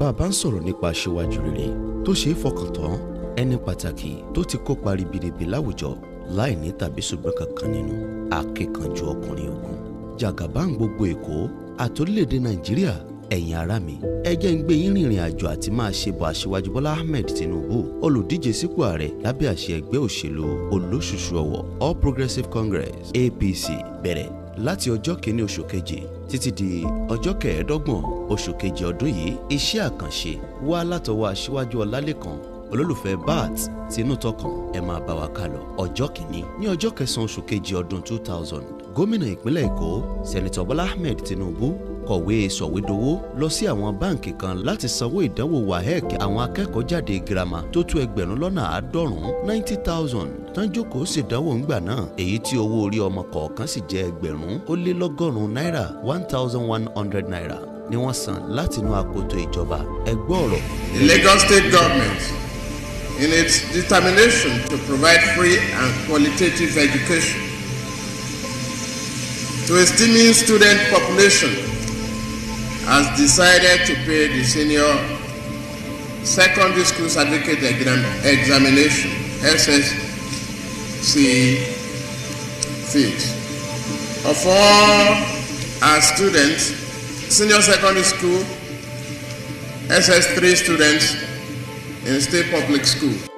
bàbá ń sọ̀rọ̀ nípa aṣíwájú rere tó ṣe é fọkàn tán, ẹni pàtàkì tó ti kópa ribiribi láwùjọ láì ní tàbí ṣùgbọ́n kankan nínú, akíkanjú ọkùnrin ogun, jàgàbáǹ gbogbo Èkó àtòrílẹ̀-èdè Nàìjíríà. Ẹ̀yin ará mi, ẹ jẹ́ ń gbé yín rìnrìn àjò àti máa ṣe bọ̀ Asiwaju Bola Ahmed Tinubu, olùdíje sípò ààrẹ lábẹ́ àṣẹ ẹgbẹ́ òṣèlú olóṣùṣù ọwọ̀ All Progressives Congress APC bẹ̀rẹ̀ láti ọjọ́ 1 oṣù keje títí di ọjọ́ 25 oṣù keje ọdún yìí. Iṣẹ́ àkànṣe wá látọwọ́ Asiwaju Ọlálékan, olólùfẹ́ bat tinú tọkàn. Ẹ máa bá wa kálọ. Ọjọ́ 1 ní ọjọ́ 9 oṣù keje ọdún 2000, gómìnà ìpínlẹ̀ Èkó Sẹ́nitọ̀ Bola Ahmed Tinubu kọ̀wé sọ̀wédowó lọ sí àwọn báǹkì kan láti sanwó ìdánwò WAEC àwọn akẹ́kọ̀ọ́ jáde girama tó tó 90,000 tán jókòó ṣèdánwò ńgbà náà, èyí tí owó orí ọmọ kọ̀ọ̀kan sì jẹ́ 1,100 náírà 1,100 naira ni wọ́n san látinú akoto ìjọba. Ẹ gbọ́ ọ̀rọ̀. The Lagos State Government, in its determination to provide free and qualitative education to a steaming student population, has decided to pay the senior secondary school certificate examination SSC fees of all our students, senior secondary school SS3 students in state public school.